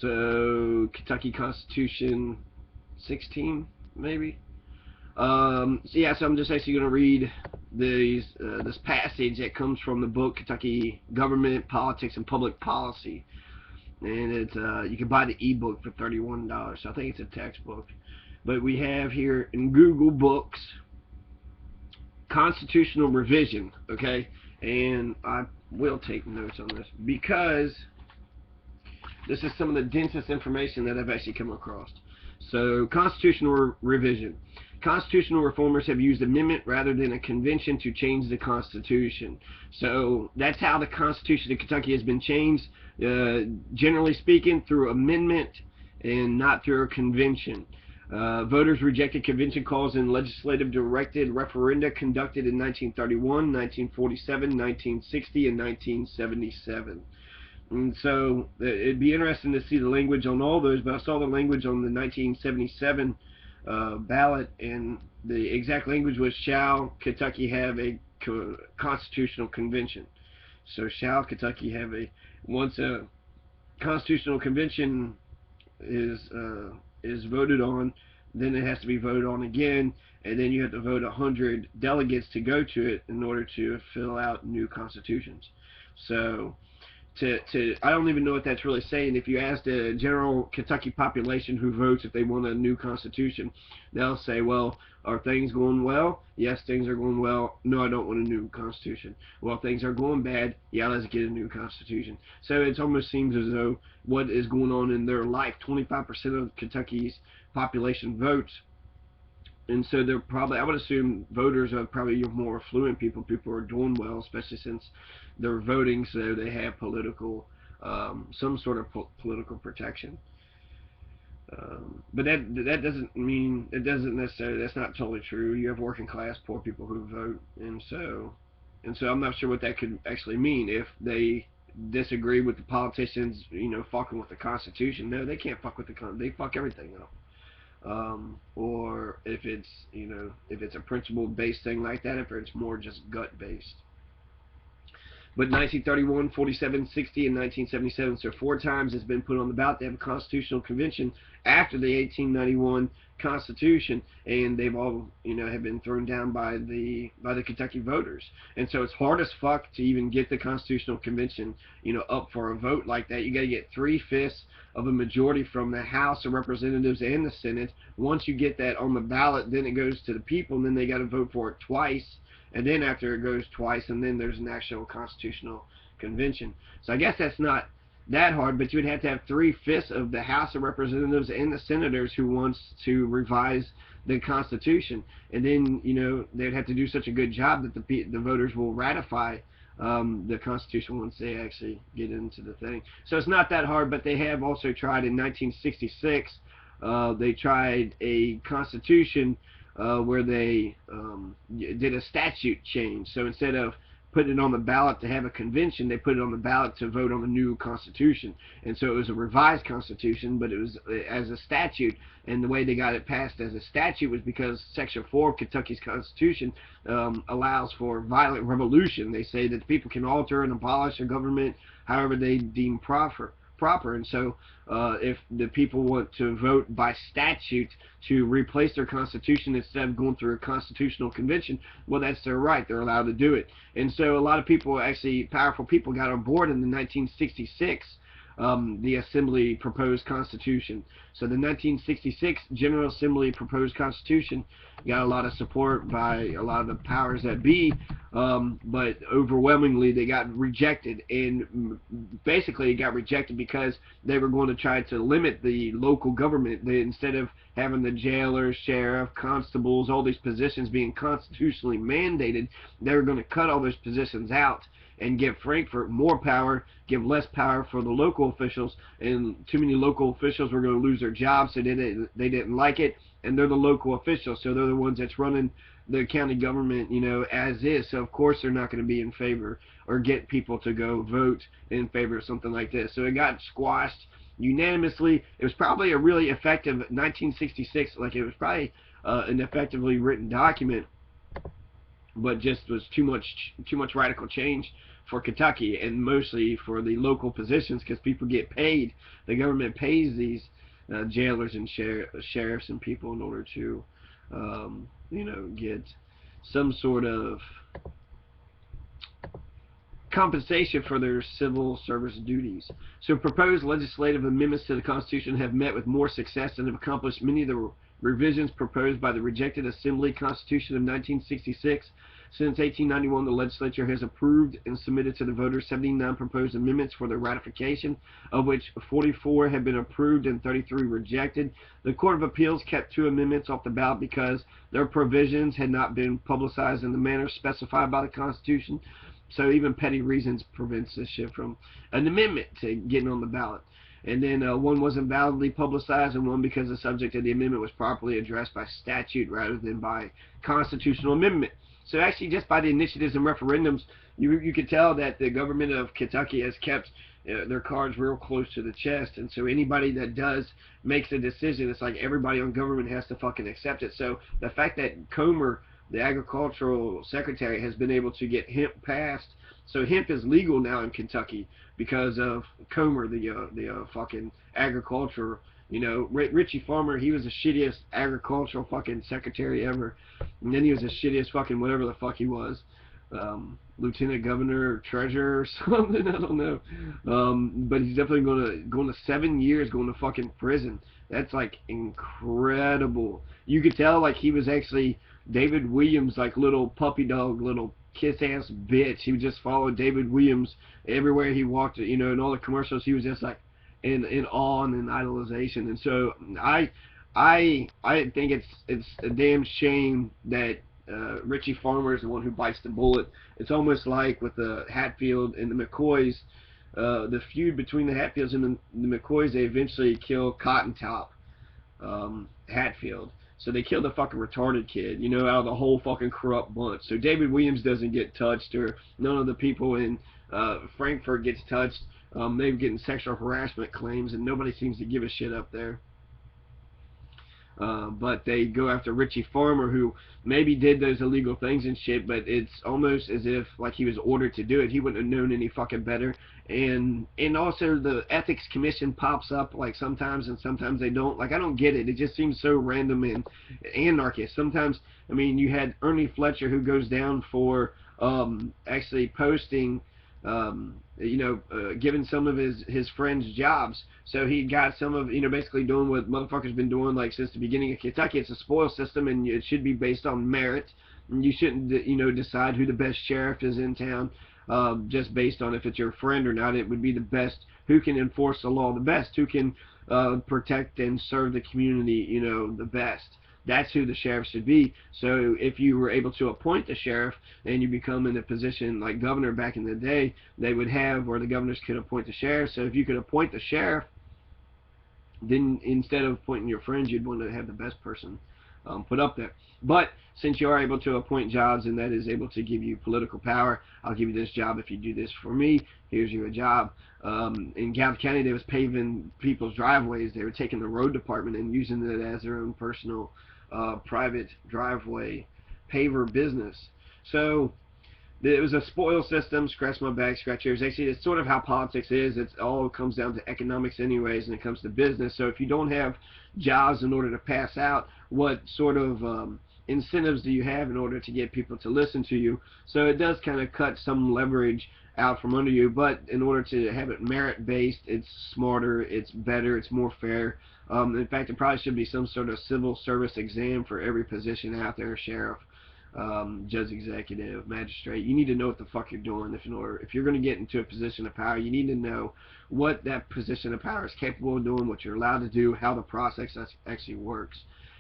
So Kentucky Constitution 16, maybe. So yeah, so I'm just actually going to read this passage that comes from the book Kentucky Government, Politics, and Public Policy, and it's you can buy the ebook for $31. So I think it's a textbook. But we have here in Google Books constitutional revision, okay, and I will take notes on this because this is some of the densest information that I've actually come across. So, constitutional revision. Constitutional reformers have used amendment rather than a convention to change the Constitution. So, that's how the Constitution of Kentucky has been changed, generally speaking, through amendment and not through a convention. Voters rejected convention calls in legislative directed referenda conducted in 1931, 1947, 1960, and 1977. And so it'd be interesting to see the language on all those, but I saw the language on the 1977 ballot, and the exact language was, shall Kentucky have a constitutional convention. So shall Kentucky have once a constitutional convention is voted on, then it has to be voted on again, and then you have to vote 100 delegates to go to it in order to fill out new constitutions. So I don't even know what that's really saying. If you ask the general Kentucky population who votes if they want a new constitution, they'll say, well, are things going well? Yes, things are going well. No, I don't want a new constitution. Well, things are going bad. Yeah, let's get a new constitution. So it almost seems as though what is going on in their life, 25% of Kentucky's population votes. And so they're probably, I would assume voters are probably your more affluent people. People are doing well, especially since they're voting, so they have political, some sort of political protection. But that doesn't mean, it doesn't necessarily, that's not totally true. You have working class, poor people who vote, and so I'm not sure what that could actually mean if they disagree with the politicians, fucking with the Constitution. No, they can't fuck with they fuck everything up. Or if it's a principle-based thing like that, if it's more just gut-based. But 1931, 47, 60, and 1977, so 4 times it's been put on the ballot to have a constitutional convention after the 1891 Constitution, and they've all, have been thrown down by the Kentucky voters. And so it's hard as fuck to even get the constitutional convention, up for a vote like that. You got to get 3/5 of a majority from the House of Representatives and the Senate. Once you get that on the ballot, then it goes to the people, and then they got to vote for it twice. And then after it goes twice, and then there's an actual constitutional convention. So I guess that's not that hard, but you would have to have 3/5 of the House of Representatives and the Senators who wants to revise the Constitution. And then, they'd have to do such a good job that the voters will ratify the Constitution once they actually get into the thing. So it's not that hard, but they have also tried in 1966, they tried a Constitution where they did a statute change. So instead of putting it on the ballot to have a convention, they put it on the ballot to vote on a new constitution. And so it was a revised constitution, but it was as a statute. And the way they got it passed as a statute was because Section 4 of Kentucky's Constitution allows for violent revolution. They say that people can alter and abolish a government however they deem proper. And so if the people want to vote by statute to replace their constitution instead of going through a constitutional convention, well, that's their right. They're allowed to do it. And so a lot of people, actually powerful people, got on board in the 1966 the Assembly proposed Constitution. So the 1966 General Assembly proposed Constitution got a lot of support by a lot of the powers that be, but overwhelmingly they got rejected. And basically it got rejected because they were going to try to limit the local government. Instead of having the jailer, sheriff, constables, all these positions being constitutionally mandated, they were going to cut all those positions out and give Frankfort more power, give less power for the local officials, and too many local officials were going to lose their jobs, so they didn't like it, and they're the local officials, so they're the ones that's running the county government, as is, so of course they're not going to be in favor or get people to go vote in favor of something like this. So it got squashed unanimously. It was probably a really effective 1966, it was probably an effectively written document, but just was too much radical change for Kentucky, and mostly for the local positions, because people get paid. The government pays these jailers and sheriffs and people in order to, get some sort of compensation for their civil service duties. So proposed legislative amendments to the Constitution have met with more success and have accomplished many of the revisions proposed by the rejected Assembly Constitution of 1966. Since 1891, the legislature has approved and submitted to the voters 79 proposed amendments for their ratification, of which 44 have been approved and 33 rejected. The Court of Appeals kept 2 amendments off the ballot because their provisions had not been publicized in the manner specified by the Constitution. So even petty reasons prevents this shit from an amendment to getting on the ballot. And then one wasn't validly publicized, and one because the subject of the amendment was properly addressed by statute rather than by constitutional amendment. So actually, just by the initiatives and referendums, you could tell that the government of Kentucky has kept their cards real close to the chest. And so anybody that makes a decision, it's like everybody on government has to fucking accept it. So the fact that Comer, the agricultural secretary, has been able to get hemp passed. So hemp is legal now in Kentucky because of Comer, the fucking agriculture. Richie Farmer, he was the shittiest agricultural fucking secretary ever. And then he was the shittiest fucking whatever the fuck he was. Lieutenant governor or treasurer or something, I don't know. But he's definitely going to 7 years going to fucking prison. That's like incredible. You could tell like he was actually David Williams, like little puppy dog, little kiss-ass bitch. He would just follow David Williams everywhere he walked, in all the commercials. He was just like in awe and in idolization. And so I think it's a damn shame that Richie Farmer is the one who bites the bullet. It's almost like with the Hatfield and the McCoys, the feud between the Hatfields and the McCoys. They eventually kill Cotton Top Hatfield. So they killed the fucking retarded kid, out of the whole fucking corrupt bunch. So David Williams doesn't get touched, or none of the people in Frankfort gets touched. They're getting sexual harassment claims, and nobody seems to give a shit up there. But they go after Richie Farmer, who maybe did those illegal things and shit, but it's almost as if like he was ordered to do it. He wouldn't have known any fucking better. And also the ethics commission pops up like sometimes, and sometimes they don't. Like, I don't get it. It just seems so random and anarchist. Sometimes, I mean, you had Ernie Fletcher, who goes down for actually posting giving some of his friends jobs. So he got some of, basically doing what motherfuckers been doing like since the beginning of Kentucky. It's a spoil system, and it should be based on merit. And you shouldn't, decide who the best sheriff is in town just based on if it's your friend or not. It would be the best, who can enforce the law the best, who can protect and serve the community, the best. That's who the sheriff should be. So if you were able to appoint the sheriff and you become in a position like governor back in the day, they would have, or the governors could appoint the sheriff. So if you could appoint the sheriff, then instead of appointing your friends, you'd want to have the best person put up there. But since you are able to appoint jobs, and that is able to give you political power, I'll give you this job if you do this for me. Here's your job. In Gallup County, they was paving people's driveways. They were taking the road department and using it as their own personal private driveway paver business. So it was a spoil system. Scratch my back, scratch yours. Actually, it's sort of how politics is. It all comes down to economics anyways, and it comes to business. So if you don't have jobs in order to pass out, what sort of incentives do you have in order to get people to listen to you? So it does kind of cut some leverage out from under you, but in order to have it merit-based, it's smarter, it's better, it's more fair. In fact, it probably should be some sort of civil service exam for every position out there: sheriff, judge, executive, magistrate. You need to know what the fuck you're doing. If you're going to get into a position of power, you need to know what that position of power is capable of doing, what you're allowed to do, how the process actually works.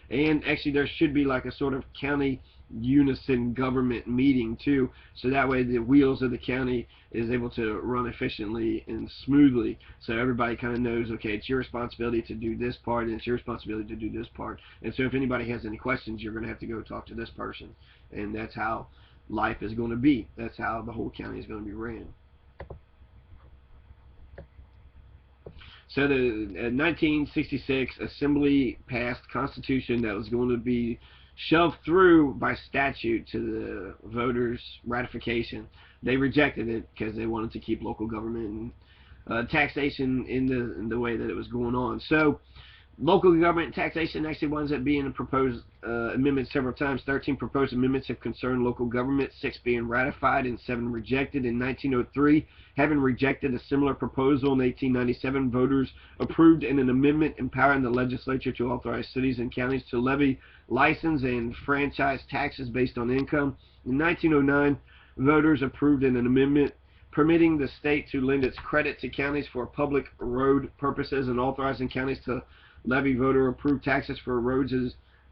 And actually, there should be like a sort of county unison government meeting too, so that way the wheels of the county is able to run efficiently and smoothly, so everybody kind of knows, okay, it's your responsibility to do this part, and it's your responsibility to do this part. And so if anybody has any questions, you're going to have to go talk to this person. And that's how life is going to be. That's how the whole county is going to be ran. So the 1966 Assembly passed Constitution that was going to be shoved through by statute to the voters' ratification. they rejected it because they wanted to keep local government and taxation in the way that it was going on. So local government taxation actually winds up being a proposed amendment several times. 13 proposed amendments have concerned local government, 6 being ratified and 7 rejected. In 1903, having rejected a similar proposal in 1897, voters approved in an amendment empowering the legislature to authorize cities and counties to levy license and franchise taxes based on income. In 1909, voters approved in an amendment permitting the state to lend its credit to counties for public road purposes and authorizing counties to levy voter-approved taxes for roads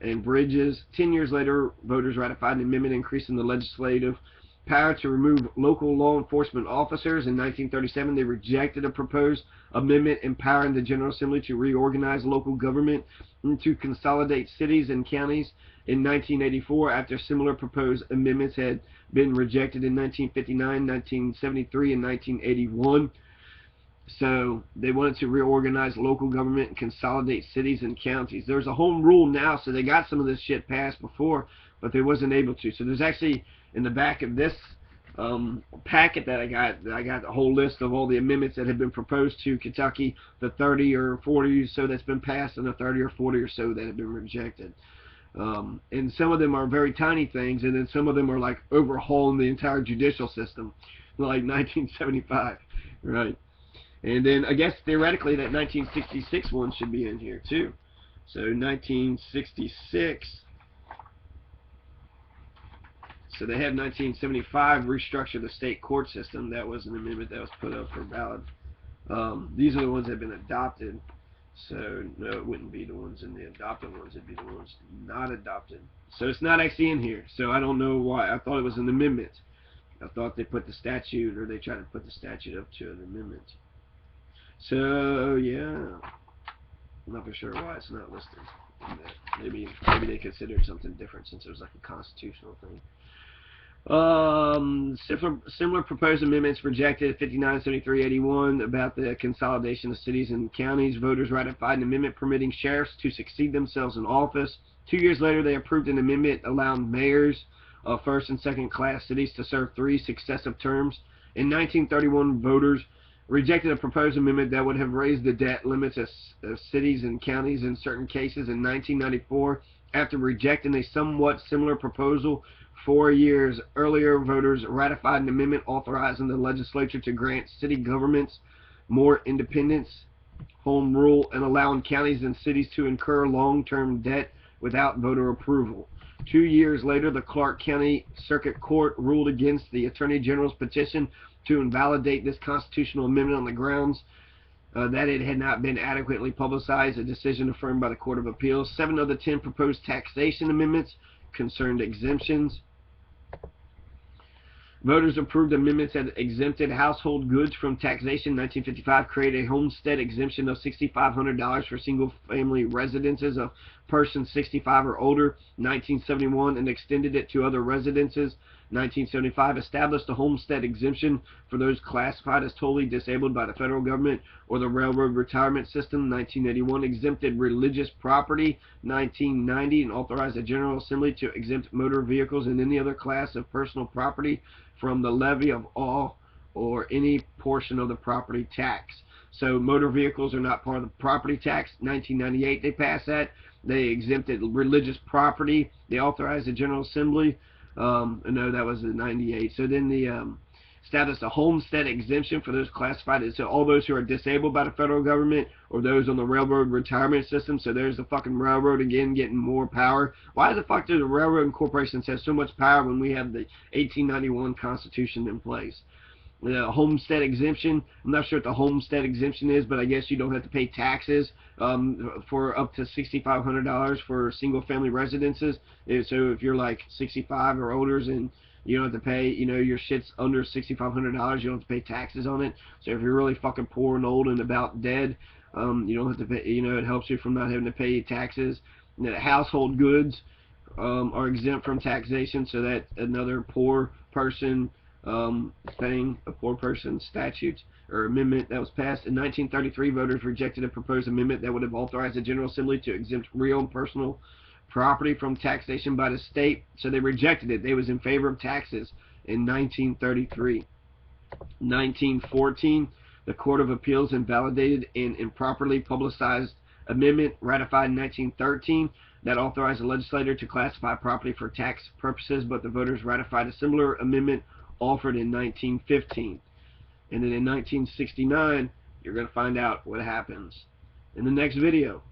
and bridges. 10 years later, voters ratified an amendment increasing the legislative power to remove local law enforcement officers. In 1937, they rejected a proposed amendment empowering the General Assembly to reorganize local government and to consolidate cities and counties. In 1984, after similar proposed amendments had been rejected in 1959, 1973, and 1981, so they wanted to reorganize local government and consolidate cities and counties. There's a home rule now, so they got some of this shit passed before, but they wasn't able to. So there's actually, in the back of this packet that I got a whole list of all the amendments that have been proposed to Kentucky, the 30 or 40 or so that's been passed, and the 30 or 40 or so that have been rejected. And some of them are very tiny things, and then some of them are like overhauling the entire judicial system, like 1975, right? And then I guess theoretically that 1966 one should be in here too. So 1966. So they have 1975 restructure the state court system. That was an amendment that was put up for ballot. These are the ones that have been adopted. So no, it wouldn't be the ones in the adopted ones. It'd be the ones not adopted. So it's not actually in here. So I don't know why. I thought it was an amendment. I thought they put the statute, or they tried to put the statute up to an amendment. So yeah, I'm not for sure why it's not listed. Maybe they considered something different since it was like a constitutional thing. Similar proposed amendments rejected. 59, 73, 81 about the consolidation of cities and counties. Voters ratified an amendment permitting sheriffs to succeed themselves in office. 2 years later, they approved an amendment allowing mayors of first and second class cities to serve 3 successive terms. In 1931, voters rejected a proposed amendment that would have raised the debt limits of cities and counties in certain cases. In 1994, after rejecting a somewhat similar proposal 4 years earlier, voters ratified an amendment authorizing the legislature to grant city governments more independence, home rule, and allowing counties and cities to incur long-term debt without voter approval. 2 years later, the Clark County Circuit Court ruled against the Attorney General's petition to invalidate this constitutional amendment on the grounds that it had not been adequately publicized, a decision affirmed by the Court of Appeals. 7 of the 10 proposed taxation amendments concerned exemptions. Voters approved amendments that exempted household goods from taxation. 1955 created a homestead exemption of $6,500 for single-family residences of persons 65 or older. 1971, and extended it to other residences. 1975, established a homestead exemption for those classified as totally disabled by the federal government or the railroad retirement system. 1981, exempted religious property. 1990, and authorized the General Assembly to exempt motor vehicles and any other class of personal property from the levy of all or any portion of the property tax. So motor vehicles are not part of the property tax. 1998, they passed that. They exempted religious property. They authorized the General Assembly. No, that was in 98. So then the established a homestead exemption for those classified as, so all those who are disabled by the federal government or those on the railroad retirement system. So there's the fucking railroad again getting more power. Why the fuck do the railroad corporations have so much power when we have the 1891 Constitution in place? The homestead exemption, I'm not sure what the homestead exemption is, but I guess you don't have to pay taxes for up to $6,500 for single family residences. So if you're like 65 or older and you don't have to pay, you know, your shit's under $6,500, you don't have to pay taxes on it. So if you're really fucking poor and old and about dead, you don't have to pay, you know, it helps you from not having to pay taxes. Household goods are exempt from taxation, so that's another poor person thing, a poor person statute or amendment that was passed. In 1933, voters rejected a proposed amendment that would have authorized the General Assembly to exempt real and personal property from taxation by the state, so they rejected it. They was in favor of taxes. in 1933. 1914, the Court of Appeals invalidated an improperly publicized amendment ratified in 1913 that authorized the legislature to classify property for tax purposes, but the voters ratified a similar amendment offered in 1915. And then in 1969, you're going to find out what happens in the next video.